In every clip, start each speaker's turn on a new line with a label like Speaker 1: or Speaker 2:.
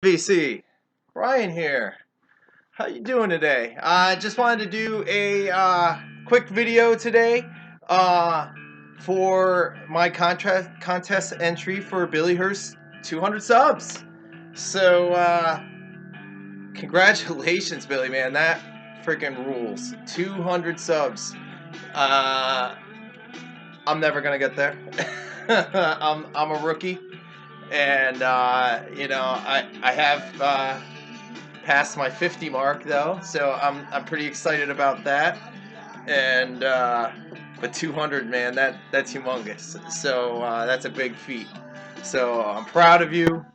Speaker 1: VC, Ryan here. How you doing today? I just wanted to do a quick video today uh, for my contest entry for BillyHurst 200 subs. So congratulations, Billy, man. That freaking rules. 200 subs. Uh, I'm never gonna get there. I'm a rookie, and I have. Passed my 50 mark though, so I'm pretty excited about that. And but 200, man, that's humongous. So that's a big feat. So I'm proud of you.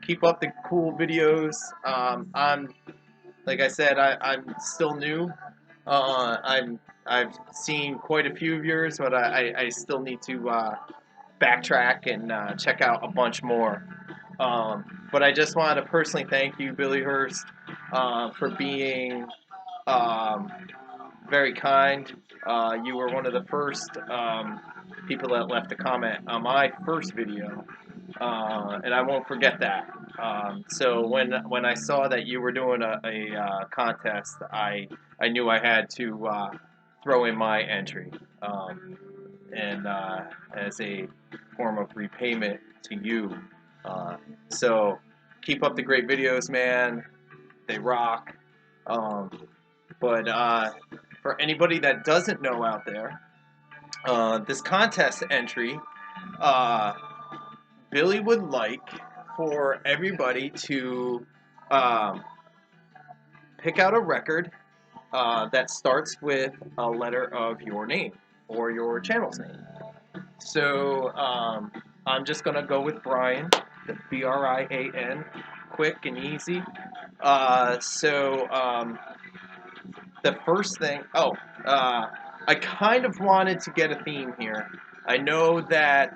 Speaker 1: Keep up the cool videos. I'm like I said, I'm still new. I've seen quite a few of yours, but I still need to backtrack and check out a bunch more. But I just wanted to personally thank you, BillyHurst, for being um, very kind. You were one of the first people that left a comment on my first video, and I won't forget that. So when I saw that you were doing a contest, I knew I had to throw in my entry, and as a form of repayment to you. Uh, so keep up the great videos, man. They rock. Um, but for anybody that doesn't know out there, this contest entry, uh, Billy would like for everybody to um, pick out a record that starts with a letter of your name or your channel's name. So I'm just gonna go with Brian, the Brian, quick and easy. The first thing, I kind of wanted to get a theme here. I know that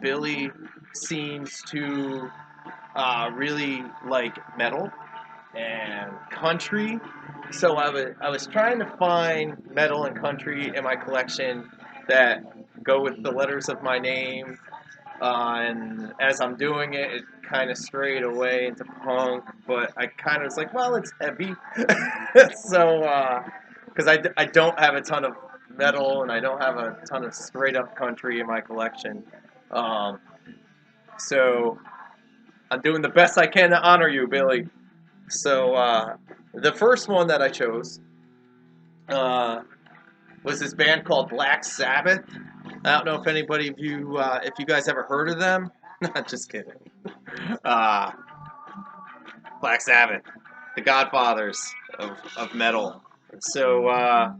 Speaker 1: Billy seems to really like metal and country. So I was trying to find metal and country in my collection that go with the letters of my name. And as I'm doing it, it kind of strayed away into punk, but I kind of was like, well, it's heavy. So, because I don't have a ton of metal and I don't have a ton of straight up country in my collection. Um, so I'm doing the best I can to honor you, Billy. So the first one that I chose uh, was this band called Black Sabbath. I don't know if anybody of you, if you guys ever heard of them. Not just kidding. Uh, Black Sabbath, the Godfathers of metal. So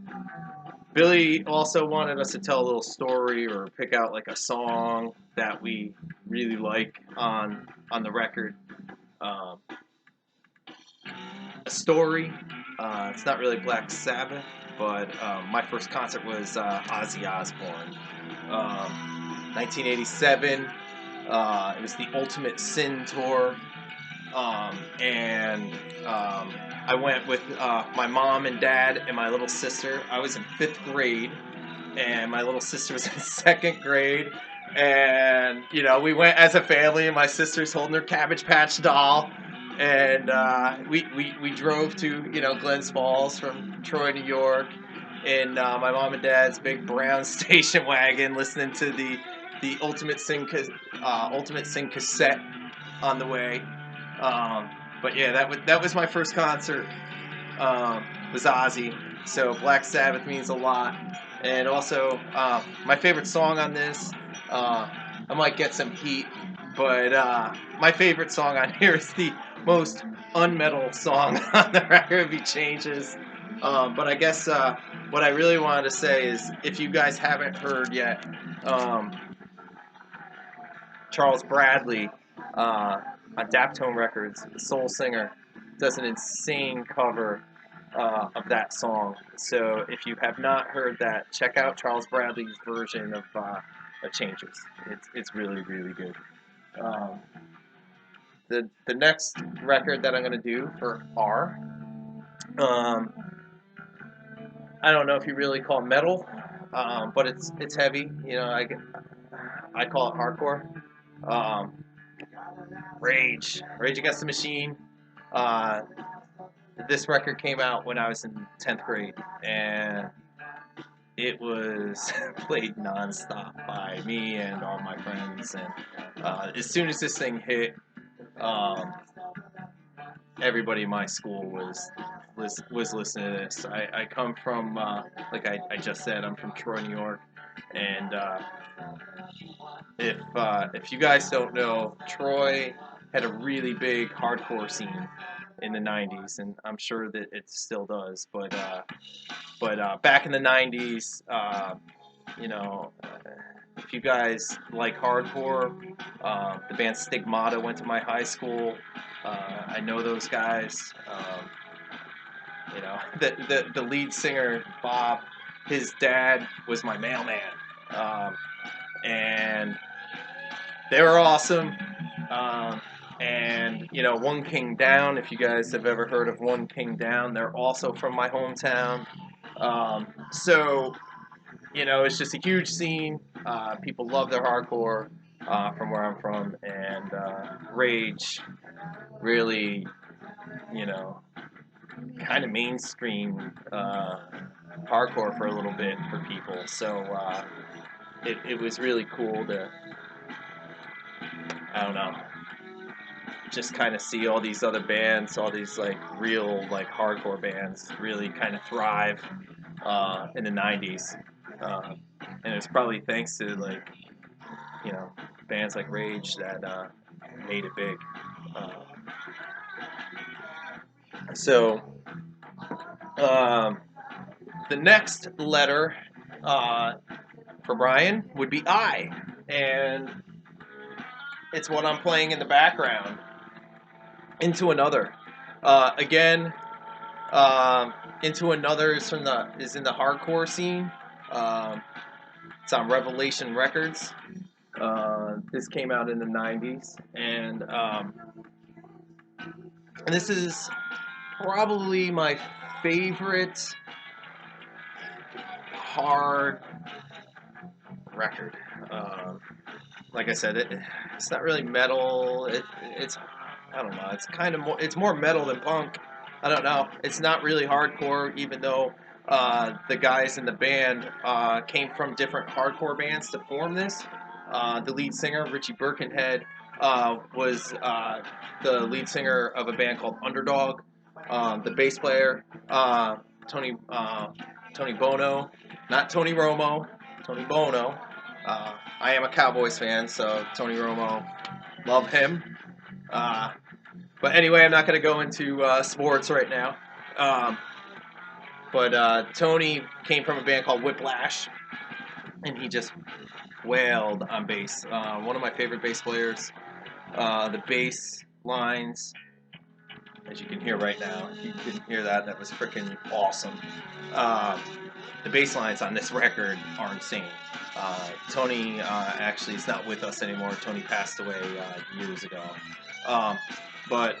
Speaker 1: Billy also wanted us to tell a little story or pick out like a song that we really like on the record. Um, a story. It's not really Black Sabbath, but my first concert was Ozzy Osbourne, 1987. It was the Ultimate Sin tour, and I went with my mom and dad and my little sister. I was in 5th grade, and my little sister was in 2nd grade. And we went as a family, and my sister's holding her Cabbage Patch doll, and we drove to Glens Falls from Troy, New York, in my mom and dad's big brown station wagon, listening to the Ultimate Sin cassette on the way. But yeah, that was my first concert. Was Ozzy. So Black Sabbath means a lot. And also, my favorite song on this, I might get some heat, but my favorite song on here is the most unmetal song on the record. He changes. But I guess what I really wanted to say is, if you guys haven't heard yet, um, Charles Bradley on Daptone Records, the soul singer, does an insane cover of that song. So if you have not heard that, check out Charles Bradley's version of Changes. It's really, really good. Um, the next record that I'm going to do for R, um, I don't know if you really call it metal, but it's heavy. I call it hardcore. Um, Rage Against the Machine. Uh, this record came out when I was in 10th grade, and it was played nonstop by me and all my friends. And as soon as this thing hit, um, everybody in my school was listening to this. I come from like I just said, I'm from Troy, New York, and if you guys don't know, Troy had a really big hardcore scene in the '90s, and I'm sure that it still does. But back in the '90s, you know, if you guys like hardcore, the band Stigmata went to my high school. I know those guys. You know, the lead singer Bob, his dad was my mailman, and they were awesome. And you know, One King Down. If you guys have ever heard of One King Down, they're also from my hometown. So you know, it's just a huge scene. People love their hardcore from where I'm from, and Rage really, you know, kind of mainstream hardcore for a little bit for people. So it was really cool to, I don't know, just kind of see all these other bands, all these like real like hardcore bands really kind of thrive in the '90s. And it's probably thanks to like, you know, bands like Rage that made it big. So um, the next letter for Brian would be I, and it's what I'm playing in the background. Into Another. Again, Into Another is is in the hardcore scene. Um, it's on Revelation Records. This came out in the '90s, and this is probably my favorite hard record. Like I said, it's not really metal. It's I don't know. It's kind of more. It's more metal than punk. I don't know. It's not really hardcore, even though the guys in the band came from different hardcore bands to form this. The lead singer, Richie Birkenhead, was the lead singer of a band called Underdog. The bass player, Tony Tony Bono, not Tony Romo, Tony Bono. I am a Cowboys fan, so Tony Romo, love him. But anyway, I'm not going to go into sports right now. But Tony came from a band called Whiplash, and he just wailed on bass. One of my favorite bass players. The bass lines, as you can hear right now, if you didn't hear that, that was freaking awesome. The bass lines on this record are insane. Tony actually is not with us anymore. Tony passed away years ago. But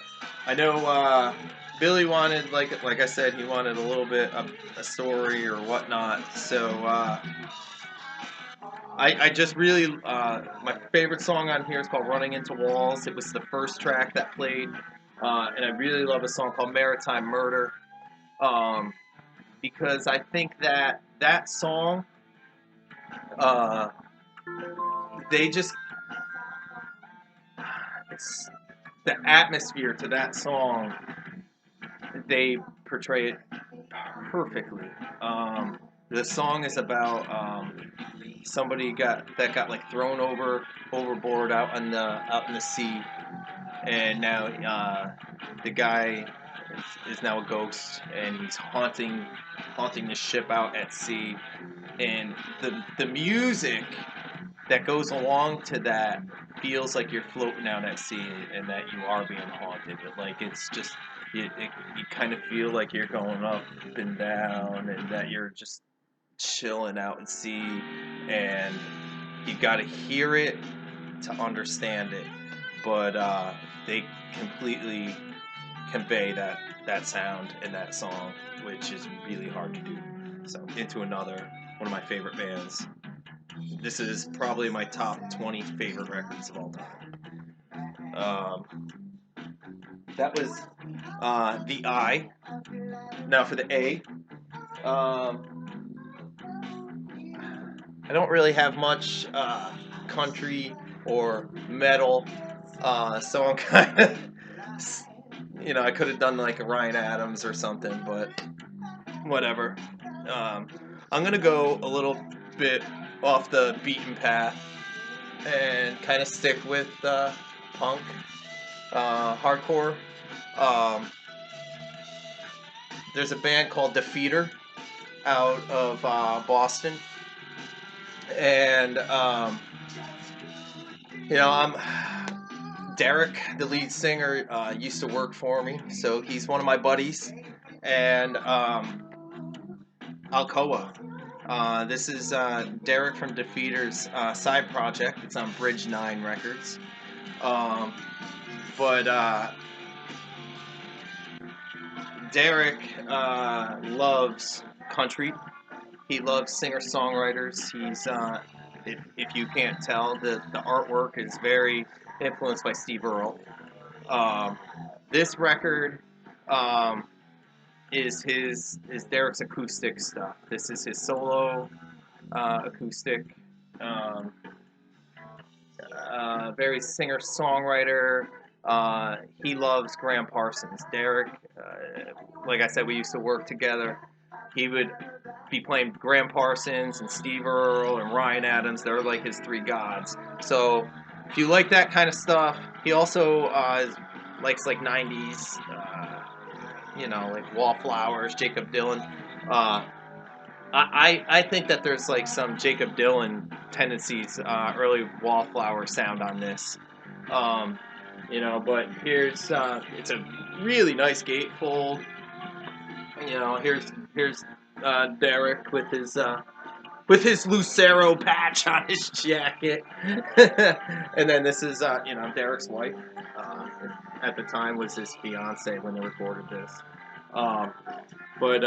Speaker 1: I know Billy wanted, like I said, he wanted a little bit of a story or whatnot. So I just really, my favorite song on here is called Running Into Walls. It was the first track that played. And I really love a song called Maritime Murder. Because I think that song, they just, it's the atmosphere to that song, they portray it perfectly. The song is about somebody got like thrown overboard out in the sea, and now the guy is now a ghost, and he's haunting the ship out at sea, and the music that goes along to that feels like you're floating out at sea and that you are being haunted. Like it's just you kind of feel like you're going up and down, and that you're just chilling out at sea, and you got to hear it to understand it. But they completely convey that sound in that song, which is really hard to do. So, Into Another, one of my favorite bands. This is probably my top 20 favorite records of all time. Um, that was the I. Now for the A. Um, I don't really have much country or metal, so I'm kind of, I could have done like a Ryan Adams or something, but whatever. Um, I'm gonna go a little bit off the beaten path and kind of stick with punk, hardcore. Um, there's a band called Defeater out of Boston, and I'm Derek, the lead singer, used to work for me, so he's one of my buddies, and Alcoa. This is Derek from Defeater's side project. It's on Bridge 9 Records. Um, but Derek loves country. He loves singer-songwriters. He's, if you can't tell, the artwork is very influenced by Steve Earle. This record is Derek's acoustic stuff. This is his solo acoustic. Um, very singer-songwriter. He loves Graham Parsons. Derek, like I said, we used to work together. He would be playing Graham Parsons and Steve Earle and Ryan Adams. They're like his three gods. So if you like that kind of stuff, he also likes like 90s, like Wallflowers, Jacob Dylan. I think that there's like some Jacob Dylan tendencies, early Wallflower sound on this. But here's it's a really nice gatefold. Here's Derek with his Lucero patch on his jacket, and then this is Derek's wife. At the time was his fiance when they recorded this. Um, but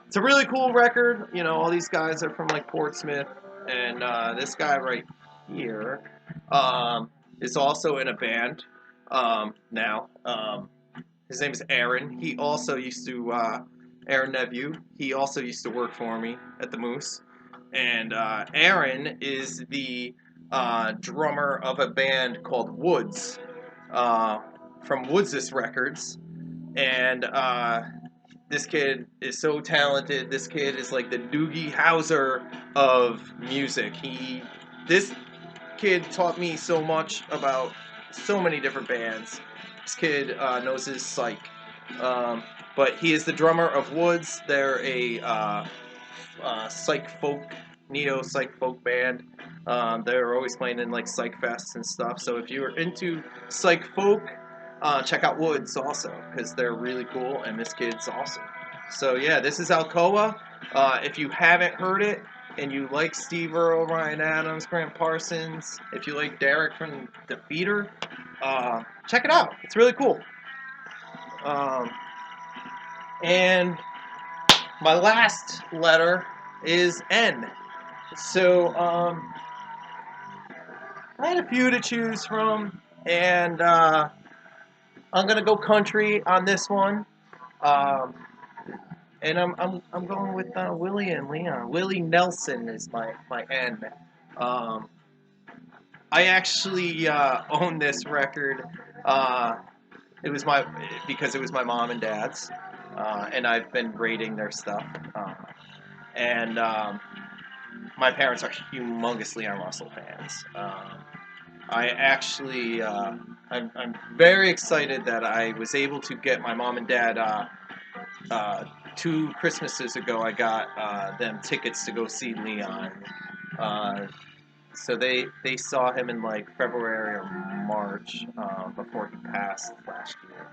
Speaker 1: it's a really cool record. All these guys are from like Portsmouth, and this guy right here is also in a band now. His name is Aaron. He also used to Aaron Nephew. He also used to work for me at the Moose. And Aaron is the drummer of a band called Woods from Woods' Records. And this kid is so talented. This kid is like the Doogie Howser of music. This kid taught me so much about so many different bands. This kid knows his psych. But he is the drummer of Woods. They're a psych folk, neo psych folk band. They're always playing in like psych fests and stuff. So if you're into psych folk, check out Woods also, because they're really cool and this kid's awesome. So yeah, this is Alcoa. If you haven't heard it and you like Steve Earle, Ryan Adams, Grant Parsons, if you like Derek from Defeater, check it out. It's really cool. And my last letter is N. So I had a few to choose from, and I'm gonna go country on this one. Um, and I'm going with Willie and Leon. Willie Nelson is my N. Um, I actually own this record. It was because it was my mom and dad's, and I've been raiding their stuff. And my parents are humongous Leon Russell fans. I actually, I'm very excited that I was able to get my mom and dad. 2 Christmases ago, I got them tickets to go see Leon. So they saw him in like February or March before he passed last year.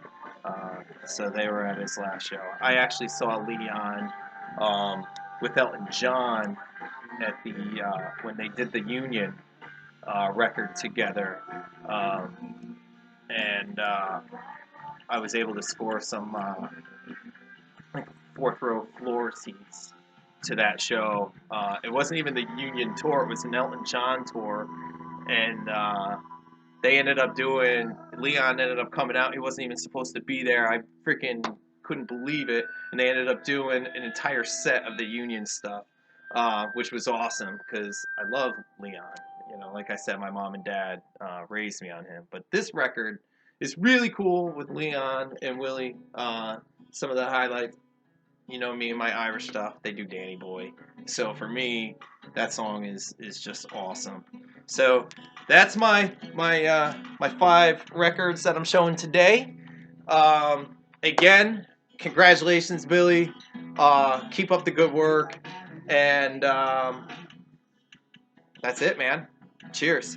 Speaker 1: So they were at his last show. I actually saw Leon with Elton John at the when they did the Union record together, and I was able to score some like 4th row floor seats to that show. It wasn't even the Union tour; it was an Elton John tour, and they ended up doing, Leon ended up coming out. He wasn't even supposed to be there. I freaking couldn't believe it. And they ended up doing an entire set of the Union stuff, which was awesome because I love Leon. You know, like I said, my mom and dad raised me on him. But this record is really cool with Leon and Willie. Some of the highlights, you know, me and my Irish stuff, they do Danny Boy. So for me, that song is just awesome. So that's my 5 records that I'm showing today. Again, congratulations, Billy. Keep up the good work, and that's it, man. Cheers.